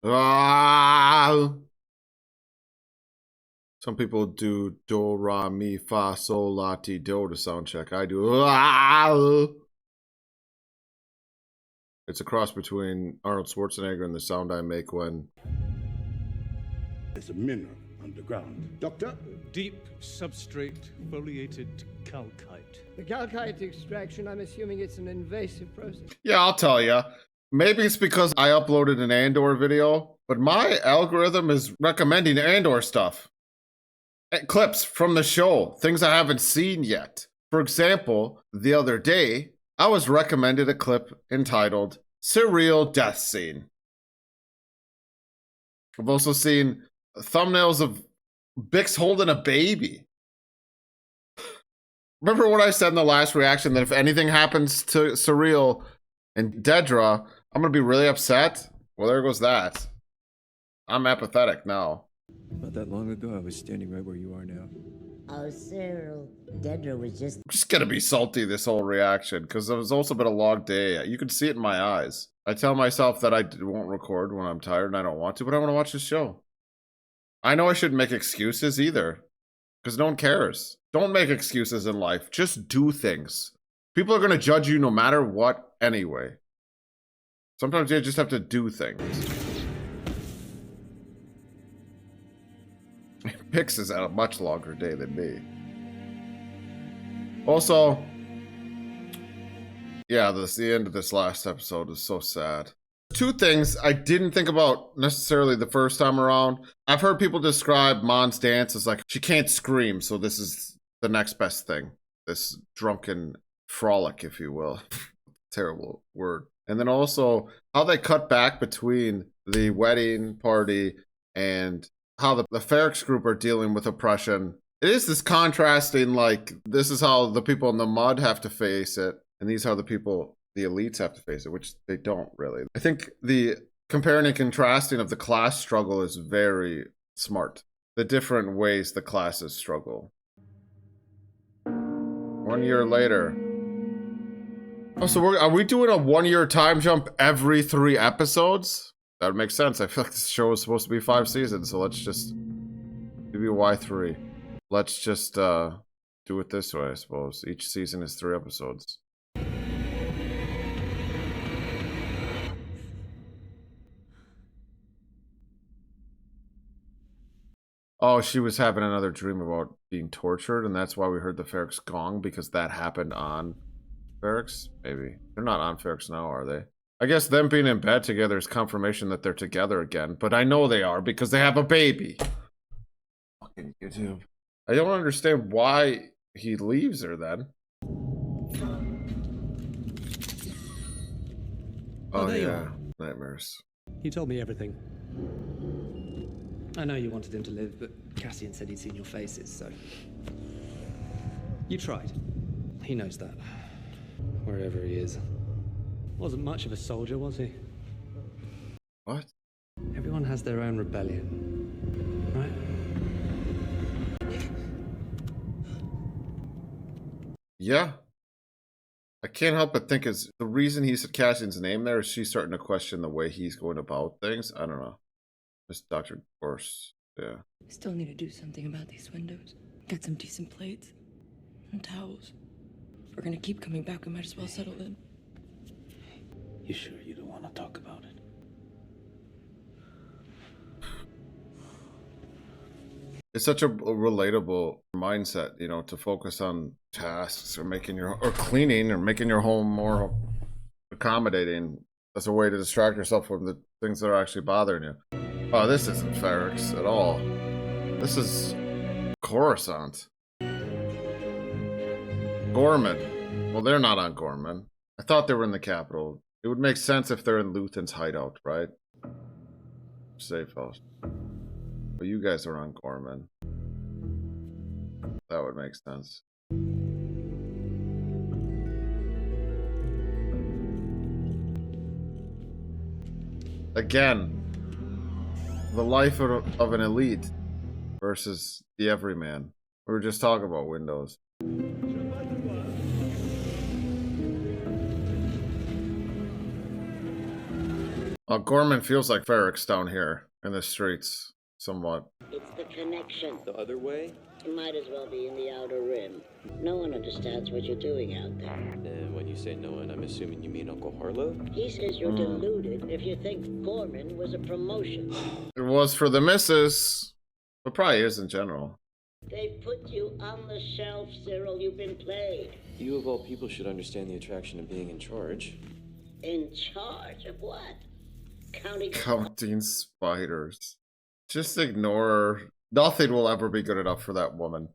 Ah! Some people do do, ra, mi, fa, sol, la, ti, do to sound check. I do. Ah! It's a cross between Arnold Schwarzenegger and the sound I make when... There's a mineral underground. Doctor? Deep substrate foliated calcite. The calcite extraction, I'm assuming it's an invasive process. Yeah, I'll tell you. Maybe it's because I uploaded an Andor video, but my algorithm is recommending Andor stuff. Clips from the show, things I haven't seen yet. For example, the other day, I was recommended a clip entitled Syril Death Scene. I've also seen thumbnails of Bix holding a baby. Remember what I said in the last reaction that if anything happens to Syril and Dedra, I'm going to be really upset? Well, there goes that. I'm apathetic now. Not that long ago, I was standing right where you are now. Oh, Syril, Dedra was just... I'm just gonna be salty this whole reaction, because it's also been a long day. You can see it in my eyes. I tell myself that I won't record when I'm tired and I don't want to, but I want to watch the show. I know I shouldn't make excuses either, because no one cares. Don't make excuses in life. Just do things. People are gonna judge you no matter what anyway. Sometimes you just have to do things. Bix has had a much longer day than me. Also, yeah, the end of this last episode is so sad. Two things I didn't think about necessarily the first time around. I've heard people describe Mon's dance as like, she can't scream, so this is the next best thing. This drunken frolic, if you will. Terrible word. And then also, how they cut back between the wedding party and how the Ferrex group are dealing with oppression. It is this contrasting, like, this is how the people in the mud have to face it, and these are the people, the elites have to face it, which they don't really. I think the comparing and contrasting of the class struggle is very smart. The different ways the classes struggle. 1 year later. Oh, so are we doing a 1 year time jump every 3 episodes? That would make sense. I feel like this show is supposed to be 5 seasons, so let's just... maybe why 3? Let's just do it this way, I suppose. Each season is 3 episodes. Oh, she was having another dream about being tortured, and that's why we heard the Ferrex gong, because that happened on Ferrex? Maybe. They're not on Ferrex now, are they? I guess them being in bed together is confirmation that they're together again, but I know they are because they have a baby. Fucking YouTube. I don't understand why he leaves her then. Oh there you yeah, are. nightmares. He told me everything. I know you wanted him to live, but Cassian said he'd seen your faces, so... You tried. He knows that. Wherever he is. Wasn't much of a soldier, was he? What? Everyone has their own rebellion, right? Yeah. I can't help but think is the reason he said Cassian's name there is she's starting to question the way he's going about things. I don't know. Just Dr. Course. Yeah. Still need to do something about these windows. Get some decent plates and towels. If we're gonna keep coming back, we might as well settle in. You sure you don't want to talk about it? It's such a relatable mindset, you know, to focus on tasks or or cleaning or making your home more accommodating as a way to distract yourself from the things that are actually bothering you. Oh, this isn't Ferrex at all. This is Coruscant. Ghorman. Well, they're not on Ghorman. I thought they were in the capital. It would make sense if they're in Luthen's hideout, right? Safe house. But you guys are on Ghorman. That would make sense. Again, the life of an elite versus the everyman. We were just talking about windows. Ghorman feels like Ferrex down here in the streets, somewhat. It's the connection. The other way? You might as well be in the outer rim. No one understands what you're doing out there. And when you say no one, I'm assuming you mean Uncle Harlow? He says you're deluded if you think Ghorman was a promotion. It was for the missus, but probably is in general. They put you on the shelf, Syril. You've been played. You of all people should understand the attraction of being in charge. In charge of what? Counting spiders. Just ignore her. Nothing will ever be good enough for that woman.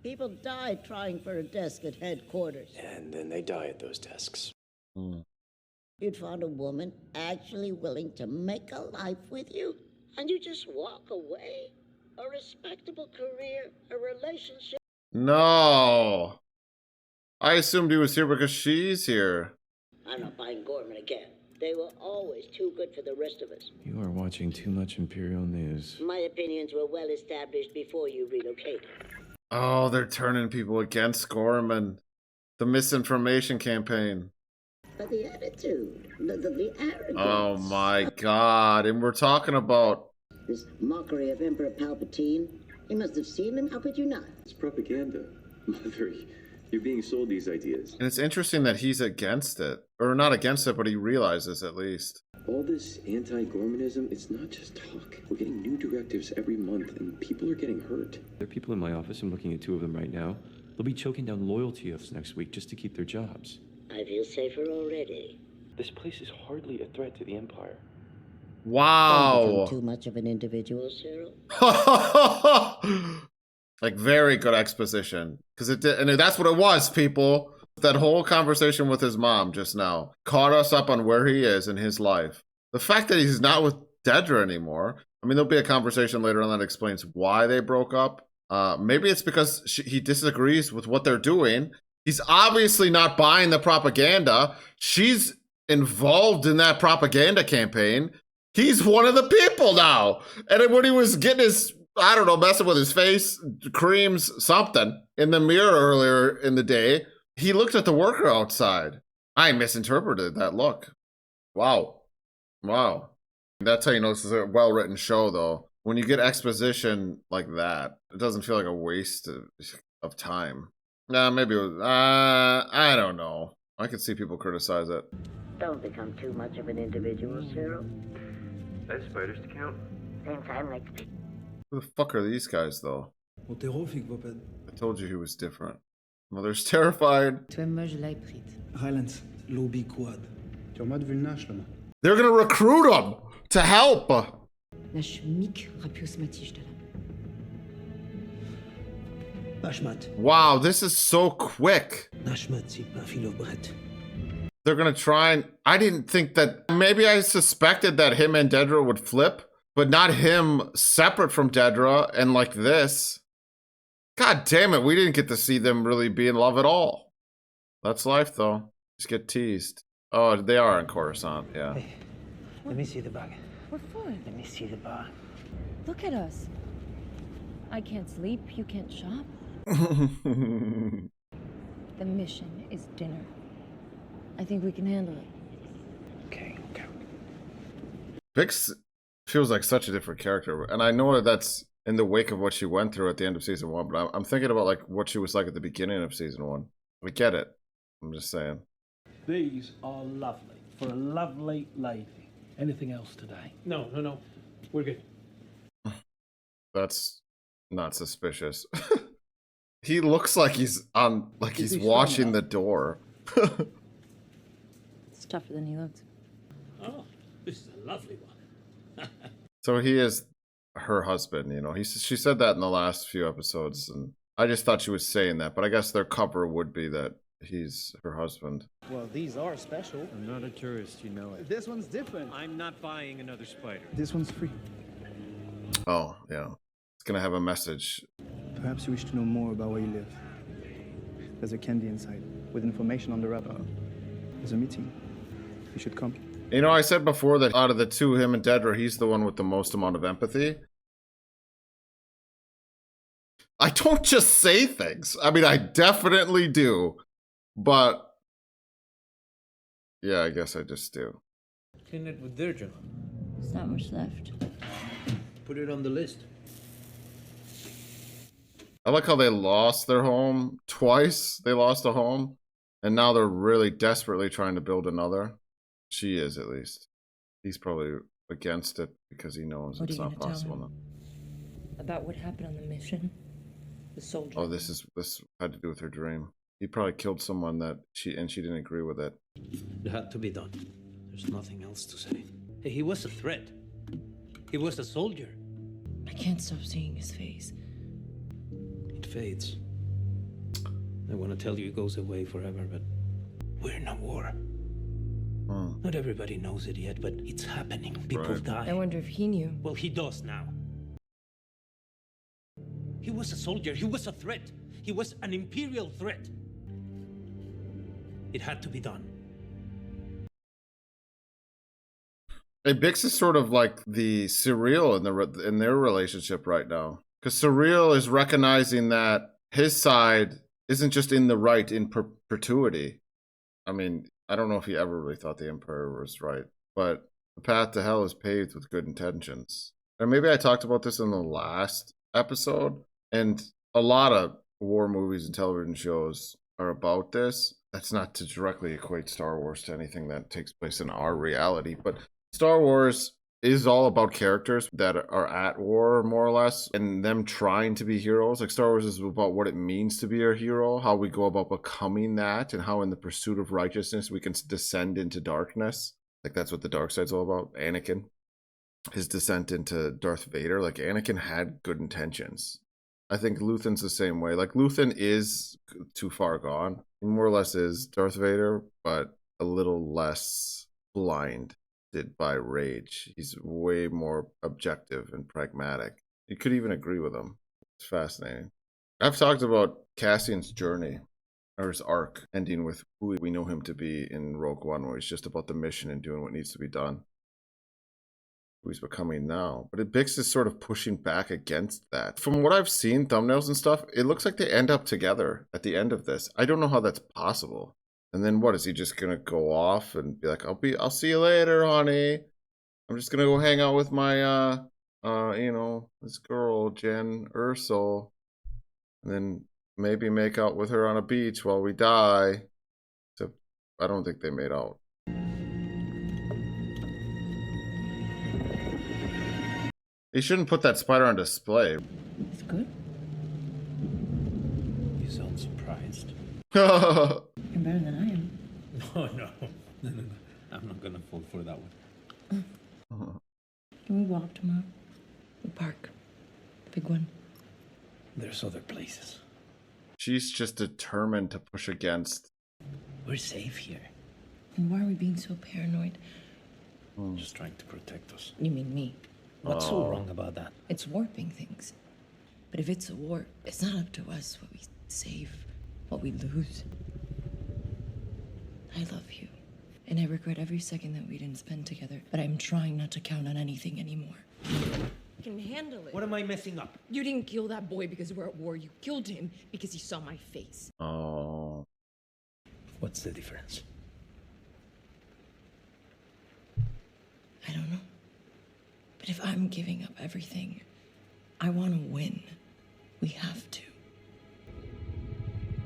People die trying for a desk at headquarters. And then they die at those desks. You'd find a woman actually willing to make a life with you, and you just walk away? A respectable career, a relationship. No. I assumed he was here because she's here. I'm not buying Ghorman again. They were always too good for the rest of us. You are watching too much Imperial news. My opinions were well established before you relocated. Oh, they're turning people against Ghorman. The misinformation campaign. But the attitude, the arrogance. Oh my god. And we're talking about... This mockery of Emperor Palpatine. You must have seen him. How could you not? It's propaganda. Mother, you're being sold these ideas. And it's interesting that he's against it. Or not against it, but he realizes at least. All this anti-Gormanism, it's not just talk. We're getting new directives every month, and people are getting hurt. There are people in my office, I'm looking at 2 of them right now. They'll be choking down loyalty oaths next week just to keep their jobs. I feel safer already. This place is hardly a threat to the Empire. Don't Wow. become too much of an individual, Syril. Like, very good exposition. Because it did, and that's what it was, people. That whole conversation with his mom just now caught us up on where he is in his life. The fact that he's not with Dedra anymore. I mean, there'll be a conversation later on that explains why they broke up. Maybe it's because he disagrees with what they're doing. He's obviously not buying the propaganda. She's involved in that propaganda campaign. He's one of the people now. And then when he was getting his, I don't know, messing with his face, creams something in the mirror earlier in the day, he looked at the worker outside. I misinterpreted that look. Wow. Wow. That's how you know this is a well-written show, though. When you get exposition like that, it doesn't feel like a waste of time. Maybe it was, I don't know. I could see people criticize it. Don't become too much of an individual, Syril. That spiders to count. Same time next week. Who the fuck are these guys, though? I told you he was different. Mother's terrified. Highlands, lobby quad. They're gonna recruit him to help. Wow, this is so quick. They're gonna try and... I didn't think that... Maybe I suspected that him and Dedra would flip, but not him separate from Dedra and like this. God damn it, we didn't get to see them really be in love at all. That's life, though. Just get teased. Oh, they are in Coruscant, yeah. Hey, let me see the bag. What for? Let me see the bag. Look at us. I can't sleep, you can't shop. The mission is dinner. I think we can handle it. Okay. Bix feels like such a different character, and I know that's in the wake of what she went through at the end of season 1, but I'm thinking about like what she was like at the beginning of season 1. We get it. I'm just saying. These are lovely for a lovely lady. Anything else today? No. We're good. That's not suspicious. He looks like he's on, like he's washing the door. It's tougher than he looked. Oh, this is a lovely one. So he is her husband, you know. She said that in the last few episodes, and I just thought she was saying that, but I guess their cover would be that he's her husband. Well, these are special. I'm not a tourist, you know it. This one's different. I'm not buying another spider. This one's free. Oh, yeah. It's gonna have a message. Perhaps you wish to know more about where you live. There's a candy inside with information on the wrapper. There's a meeting. You should come. You know, I said before that out of the two, him and Dedra, he's the one with the most amount of empathy. I don't just say things. I mean, I definitely do. But, yeah, I guess I just do. Clean it with Dedra. There's not much left. Put it on the list. I like how they lost their home twice. They lost a home, and now they're really desperately trying to build another. She is, at least. He's probably against it because he knows What it's are you not gonna possible. tell him? About what happened on the mission? The soldier. Oh, this had to do with her dream. He probably killed someone that she didn't agree with it. It had to be done. There's nothing else to say. Hey, he was a threat. He was a soldier. I can't stop seeing his face. It fades. I want to tell you it goes away forever, but we're in a war. Not everybody knows it yet, but it's happening. People die. I wonder if he knew. Well, he does now. He was a soldier. He was a threat. He was an Imperial threat. It had to be done. Hey, Bix is sort of like the Syril in their relationship right now. Because Syril is recognizing that his side isn't just in the right in perpetuity. I mean, I don't know if he ever really thought the Emperor was right, but the path to hell is paved with good intentions. And maybe I talked about this in the last episode, and a lot of war movies and television shows are about this. That's not to directly equate Star Wars to anything that takes place in our reality, but Star Wars is all about characters that are at war, more or less, and them trying to be heroes. Like, Star Wars is about what it means to be a hero, how we go about becoming that, and how in the pursuit of righteousness we can descend into darkness. Like, that's what the dark side's all about. Anakin, his descent into Darth Vader. Like, Anakin had good intentions. I think Luthen's the same way. Like, Luthen is too far gone. He more or less is Darth Vader, but a little less blinded by rage. He's way more objective and pragmatic. You could even agree with him. It's fascinating. I've talked about Cassian's journey, or his arc, ending with who we know him to be in Rogue One, where he's just about the mission and doing what needs to be done. Who he's becoming now. But Bix is sort of pushing back against that. From what I've seen, thumbnails and stuff, it looks like they end up together at the end of this. I don't know how that's possible. And then what, is he just gonna go off and be like, I'll see you later, honey. I'm just gonna go hang out with my this girl, Jen Erso. And then maybe make out with her on a beach while we die. So I don't think they made out. He shouldn't put that spider on display. It's good. You sound surprised. You're better than I am. No. I'm not gonna fall for that one. Can we walk tomorrow? The park. The big one. There's other places. She's just determined to push against. We're safe here. And why are we being so paranoid? Just trying to protect us. You mean me? What's so wrong about that? It's warping things. But if it's a war, it's not up to us what we save, what we lose. I love you. And I regret every second that we didn't spend together. But I'm trying not to count on anything anymore. I can handle it. What am I messing up? You didn't kill that boy because we're at war. You killed him because he saw my face. Oh. What's the difference? I don't know. But if I'm giving up everything, I want to win. We have to.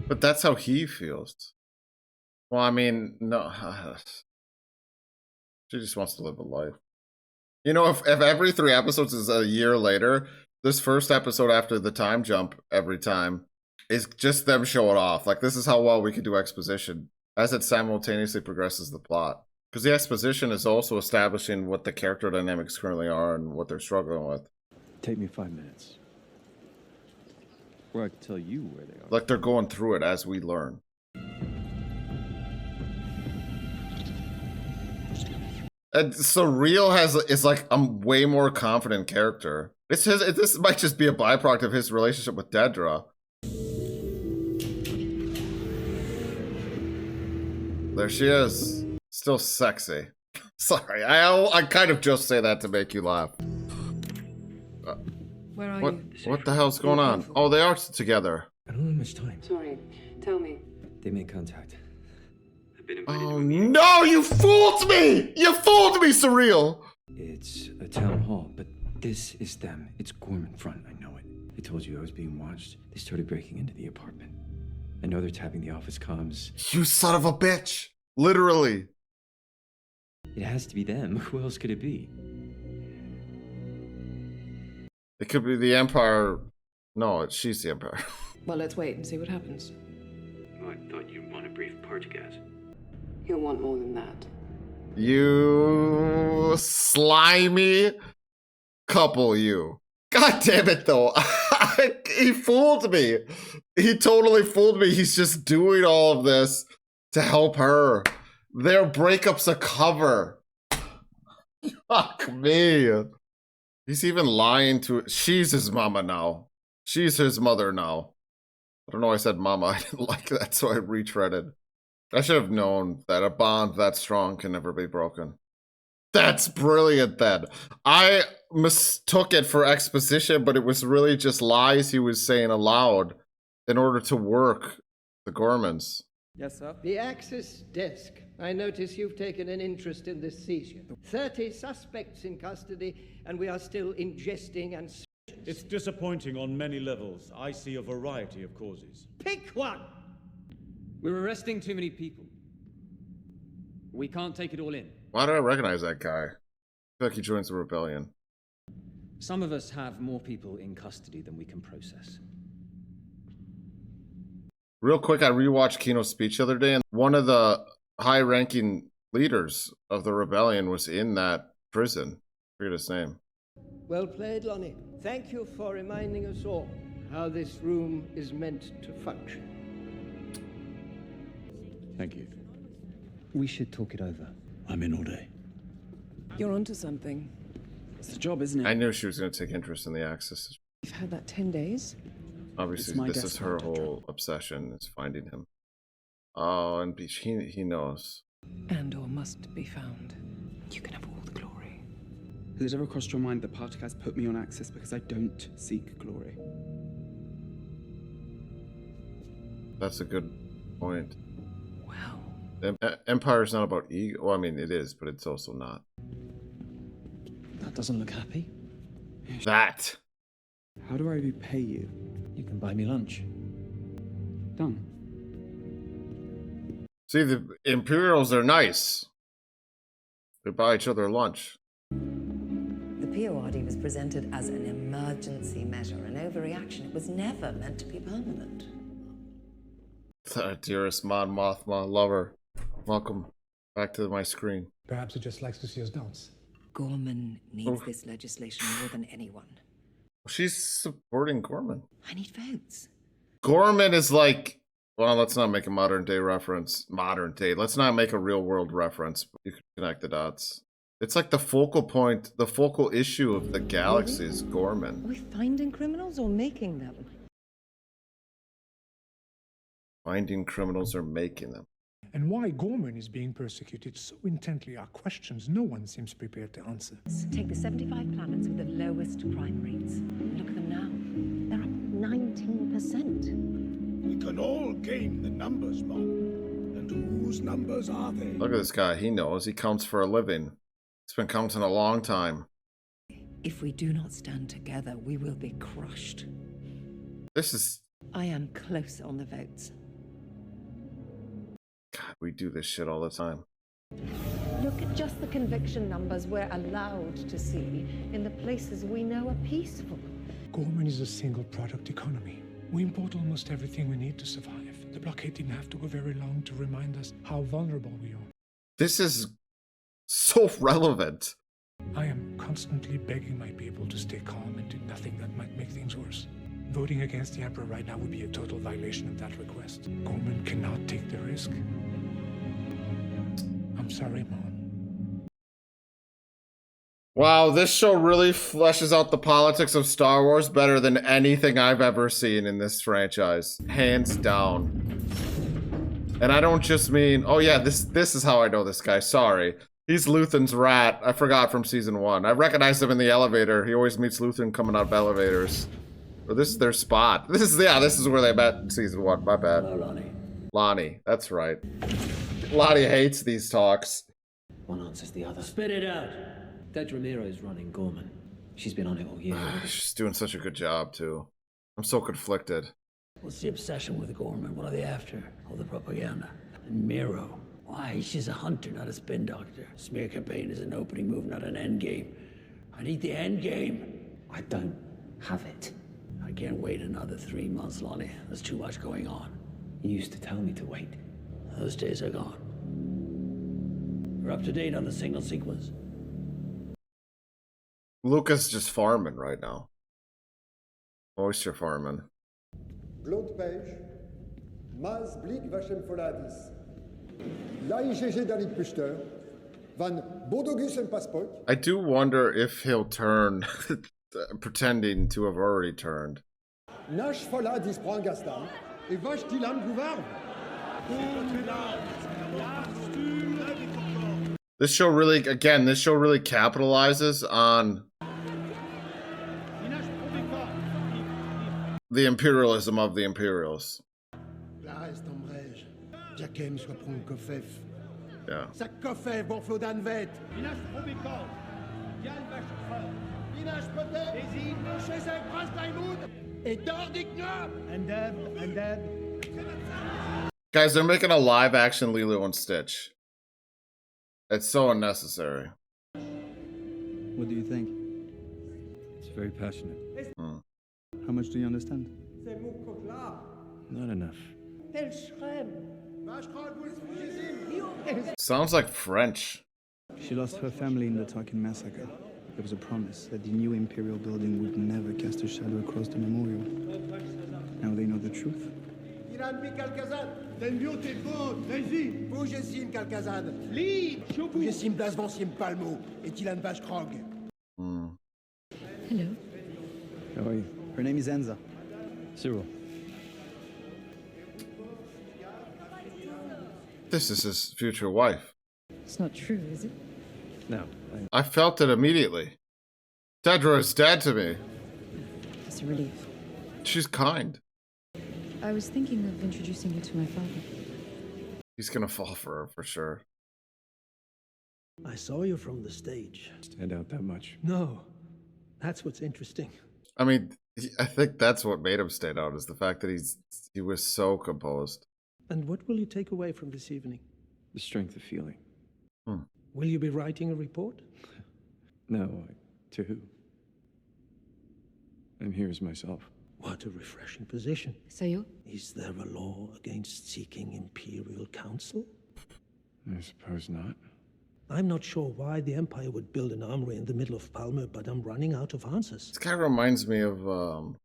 But that's how he feels. Well, I mean, no. She just wants to live a life. You know, if every 3 episodes is a year later, this first episode after the time jump every time is just them showing off. Like, this is how well we can do exposition as it simultaneously progresses the plot. Because the exposition is also establishing what the character dynamics currently are and what they're struggling with. Take me 5 minutes. Or I can tell you where they are. Like, they're going through it as we learn. And Syril is like a way more confident character. This might just be a byproduct of his relationship with Dedra. There she is. Still sexy. Sorry, I kind of just say that to make you laugh. Where are you? What the hell's going on? Oh, they are together. I don't have much time. Sorry. Tell me. They made contact. I've been Oh no, you fooled me! You fooled me, Syril! It's a town hall, but this is them. It's Ghorman front, I know it. I told you I was being watched. They started breaking into the apartment. I know they're tapping the office comms. You son of a bitch! Literally. It has to be them. Who else could it be? It could be the Empire. No, she's the Empire. Well, let's wait and see what happens. Oh, I thought you'd want a brief party, guys. You'll want more than that. You slimy couple, you. God damn it, though. He fooled me. He totally fooled me. He's just doing all of this to help her. Their breakup's a cover. Fuck me. He's even lying to... She's his mama now. She's his mother now. I don't know why I said mama. I didn't like that, so I retreaded. I should have known that a bond that strong can never be broken. That's brilliant, then. I mistook it for exposition, but it was really just lies he was saying aloud in order to work the Ghormans. Yes, sir. The Axis desk. I notice you've taken an interest in this seizure. 30 suspects in custody, and we are still ingesting and... It's disappointing on many levels. I see a variety of causes. Pick one! We're arresting too many people. We can't take it all in. Why do I recognize that guy? I feel like he joins the rebellion. Some of us have more people in custody than we can process. Real quick, I rewatched Kino's speech the other day, and one of the high-ranking leaders of the rebellion was in that prison. I forget his name. Well played, Lonnie. Thank you for reminding us all how this room is meant to function. Thank you. We should talk it over. I'm in all day. You're onto something. It's the job, isn't it? I knew she was going to take interest in the Axis. You've had that 10 days? Obviously, this is her whole obsession, is finding him. Oh, and he knows. Andor must be found. You can have all the glory. Has it ever crossed your mind that Partagas put me on Axis because I don't seek glory? That's a good point. Well, Empire's not about ego. Well, I mean, it is, but it's also not. That doesn't look happy. That. How do I repay you? You can buy me lunch. Done. See, the Imperials are nice. They buy each other lunch. The PORD was presented as an emergency measure, an overreaction. It was never meant to be permanent. Dearest Mon Mothma lover, welcome back to my screen. Perhaps he just likes to see us dance. Ghorman needs this legislation more than anyone. She's supporting Ghorman. I need votes. Ghorman is like, well, let's not make a modern day reference. Modern day. Let's not make a real world reference. You can connect the dots. It's like the focal point, the focal issue of the galaxy is Ghorman. Are we finding criminals or making them? Finding criminals or making them. And why Ghorman is being persecuted so intently are questions no one seems prepared to answer. Take the 75 planets with the lowest crime rates. Look at them now. They're up 19%. We can all game the numbers, Mom. And whose numbers are they? Look at this guy. He knows. He counts for a living. He's been counting a long time. If we do not stand together, we will be crushed. This is... I am close on the votes. God, we do this shit all the time. Look at just the conviction numbers we're allowed to see in the places we know are peaceful. Ghorman is a single product economy. We import almost everything we need to survive. The blockade didn't have to go very long to remind us how vulnerable we are. This is so relevant. I am constantly begging my people to stay calm and do nothing that might make things worse. Voting against the Emperor right now would be a total violation of that request. Ghorman cannot take the risk. I'm sorry, Mom. Wow, this show really fleshes out the politics of Star Wars better than anything I've ever seen in this franchise. Hands down. And I don't just mean, oh yeah, this is how I know this guy, sorry. He's Luthen's rat, I forgot from season 1. I recognized him in the elevator. He always meets Luthen coming out of elevators. But this is their spot. This is where they met in season 1, my bad. Hello, Lonnie. Lonnie, that's right. Lonnie hates these talks. One answers the other. Spit it out. Dedra is running Ghorman. She's been on it all year. She's doing such a good job, too. I'm so conflicted. What's the obsession with Ghorman? What are they after? All the propaganda. And Miro. Why? She's a hunter, not a spin doctor. Smear campaign is an opening move, not an end game. I need the end game. I don't have it. I can't wait another 3 months, Lonnie. There's too much going on. You used to tell me to wait. Those days are gone. We're up to date on the signal sequence. Lucas just farming right now. Oyster farming. Blond pêche, Mas blik waszym foladis. La IGG David Puster, van Bodogus en Passport. I do wonder if he'll turn, pretending to have already turned. Nash foladis Prangastan, et vache Dylan Gouvard. This show really, again, this show really capitalizes on the imperialism of the Imperials. La reste en brège. Jakem soit prendre Kofef. Yeah. Sa Kofef bonflo d'Anvet. Minage Probicor. Dial Vachefreur. Minage Potet. Désigne. Chez un prince Taïmoud. Et Dordigna. And Deb. Guys, they're making a live action Lilo and Stitch. It's so unnecessary. What do you think? It's very passionate. How much do you understand? Not enough. Sounds like French. She lost her family in the Tarkin massacre. There was a promise that the new Imperial building would never cast a shadow across the memorial. Now they know the truth. Hello. How are you? Her name is Enza. Syril. This is his future wife. It's not true, is it? No. I felt it immediately. Dedra is dead to me. It's a relief. She's kind. I was thinking of introducing you to my father. He's gonna fall for her, for sure. I saw you from the stage. Stand out that much. No. That's what's interesting. I mean, I think that's what made him stand out, is the fact that he was so composed. And what will you take away from this evening? The strength of feeling. Will you be writing a report? No. To who? I'm here as myself. What a refreshing position. Syril? Is there a law against seeking Imperial counsel? I suppose not. I'm not sure why the Empire would build an armory in the middle of Palmer, but I'm running out of answers. This guy reminds me of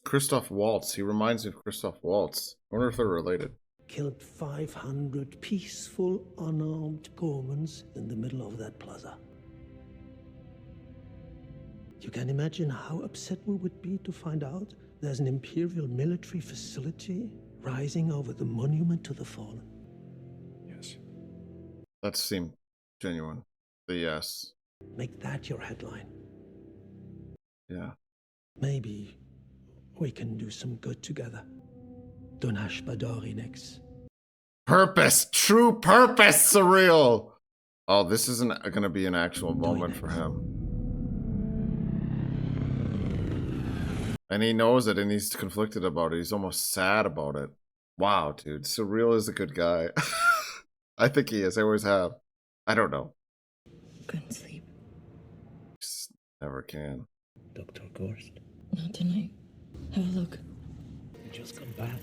Christoph Waltz. He reminds me of Christoph Waltz. I wonder if they're related. Killed 500 peaceful, unarmed Ghormans in the middle of that plaza. You can imagine how upset we would be to find out there's an Imperial military facility rising over the monument to the fallen. Yes. That seemed genuine. The yes. Make that your headline. Yeah. Maybe we can do some good together. Donash Badorinex. Purpose! True purpose, Syril! Oh, this isn't gonna be an actual moment for him. And he knows it and he's conflicted about it. He's almost sad about it. Wow, dude. Syril is a good guy. I think he is. I always have. I don't know. Couldn't sleep. Just never can. Dr. Gorst. Not tonight. Have a look. Just come back.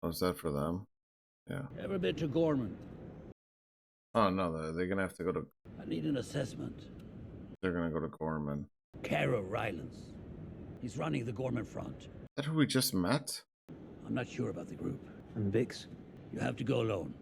Oh, is that for them? Yeah. Ever been to Ghorman? Oh, no. They're gonna have to go to... I need an assessment. They're gonna go to Ghorman. Cairo Rylance. He's running the Ghorman front. Is that who we just met? I'm not sure about the group. And Bix? You have to go alone.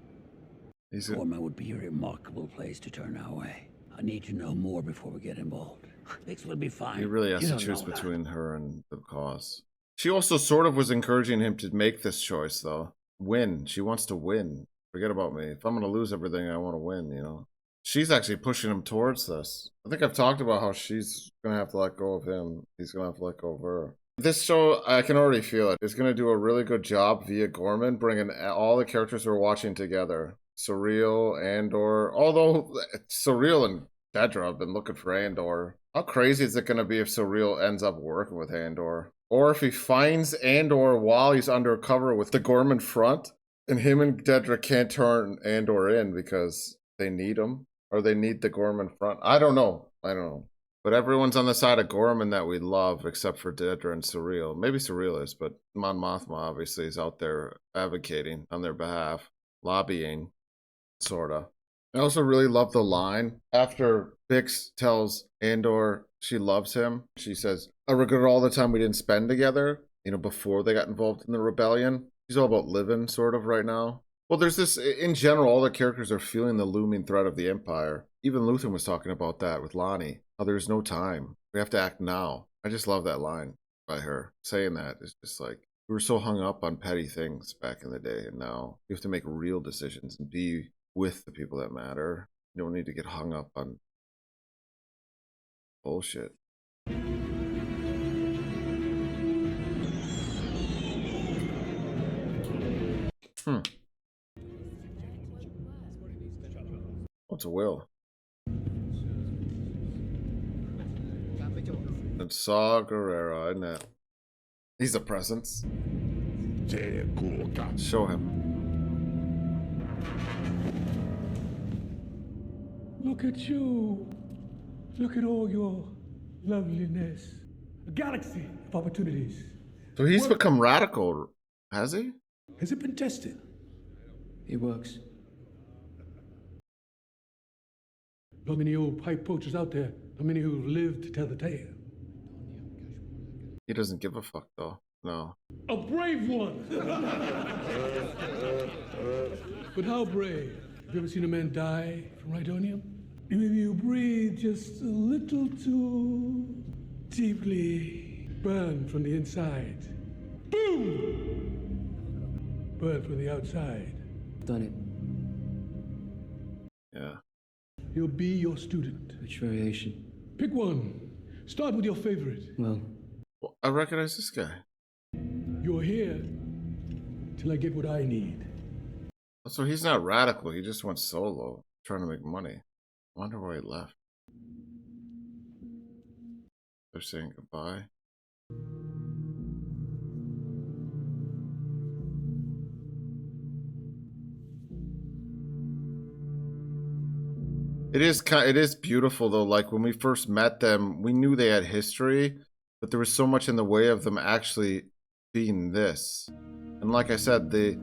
Ghorman would be a remarkable place to turn our way. I need to know more before we get involved. Bix will be fine. He really has to choose between her and the cause. She also sort of was encouraging him to make this choice, though. Win. She wants to win. Forget about me. If I'm going to lose everything, I want to win, you know? She's actually pushing him towards this. I think I've talked about how she's going to have to let go of him. He's going to have to let go of her. This show, I can already feel it. It's going to do a really good job via Ghorman, bringing all the characters we're watching together. Syril, Andor. Although Syril and Dedra have been looking for Andor. How crazy is it going to be if Syril ends up working with Andor? Or if he finds Andor while he's undercover with the Ghorman front, and him and Dedra can't turn Andor in because they need him, or they need the Ghorman front. I don't know. But everyone's on the side of Ghorman that we love, except for Dedra and Syril. Maybe Syril is, but Mon Mothma obviously is out there advocating on their behalf, lobbying, sorta. I also really love the line after Bix tells Andor she loves him. She says, "I regret all the time we didn't spend together," before they got involved in the rebellion. She's all about living, sort of, right now. Well, there's this, in general, all the characters are feeling the looming threat of the Empire. Even Luthen was talking about that with Lonnie. How there's no time. We have to act now. I just love that line by her. Saying that is just like, we were so hung up on petty things back in the day, and now you have to make real decisions and be with the people that matter. You don't need to get hung up on bullshit. What's a will? It's Saw Gerrera, isn't it? He's a presence. Show him. Look at you. Look at all your loveliness. A galaxy of opportunities. So he's become radical, has he? Has it been tested? It works. Not many old pipe poachers out there. Not many who've lived to tell the tale. He doesn't give a fuck, though. No. A brave one! But how brave? Have you ever seen a man die from Rhydonium? Maybe you breathe just a little too deeply. Burn from the inside. Boom! Burn from the outside. Done it. Yeah. He'll be your student. Which variation? Pick one. Start with your favorite. Well, I recognize this guy. You're here till I get what I need. So he's not radical. He just went solo, trying to make money. I wonder why he left. They're saying goodbye. It is beautiful though. Like when we first met them, we knew they had history, but there was so much in the way of them actually being this. And like I said, the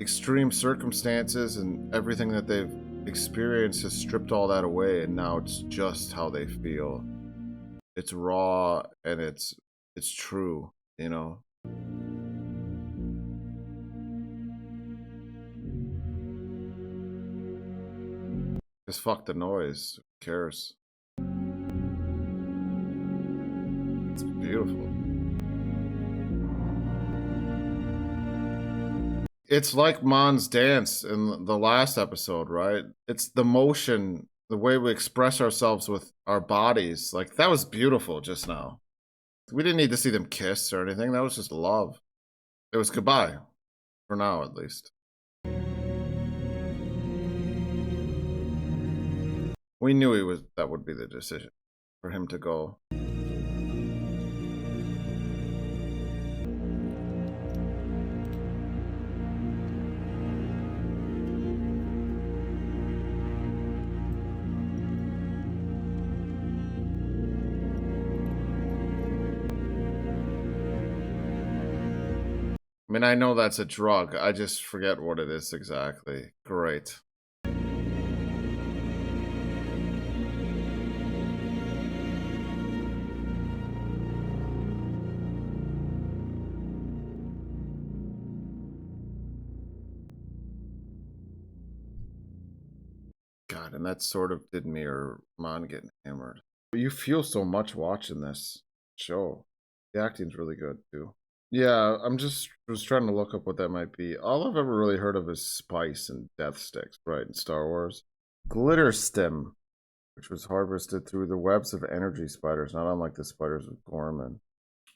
extreme circumstances and everything that they've experienced has stripped all that away, and now it's just how they feel. It's raw and it's true, you know. Just fuck the noise. Who cares? It's beautiful. It's like Mon's dance in the last episode, right? It's the motion, the way we express ourselves with our bodies. Like, that was beautiful just now. We didn't need to see them kiss or anything. That was just love. It was goodbye. For now, at least. We knew that would be the decision for him to go. I mean, I know that's a drug. I just forget what it is exactly. Great. God, and that sort of did mirror Mon getting hammered. You feel so much watching this show. The acting's really good, too. Yeah, was trying to look up what that might be. All I've ever really heard of is spice and death sticks, right, in Star Wars. Glitter stem, which was harvested through the webs of energy spiders, not unlike the spiders of Ghorman.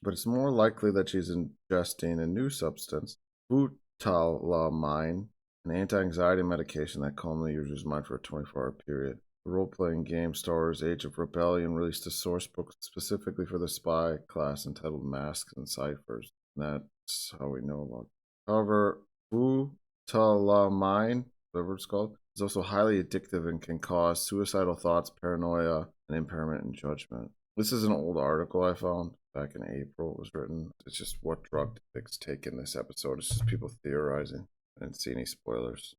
But it's more likely that she's ingesting a new substance, butalamine, an anti-anxiety medication that calmly uses mind for a 24-hour period. The role-playing game Star Wars Age of Rebellion released a source book specifically for the spy class entitled Masks and Ciphers. And that's how we know about it. However, butalamine, whatever it's called, is also highly addictive and can cause suicidal thoughts, paranoia, and impairment in judgment. This is an old article I found back in April. It was written. It's just what drug did Bix take in this episode. It's just people theorizing. I didn't see any spoilers.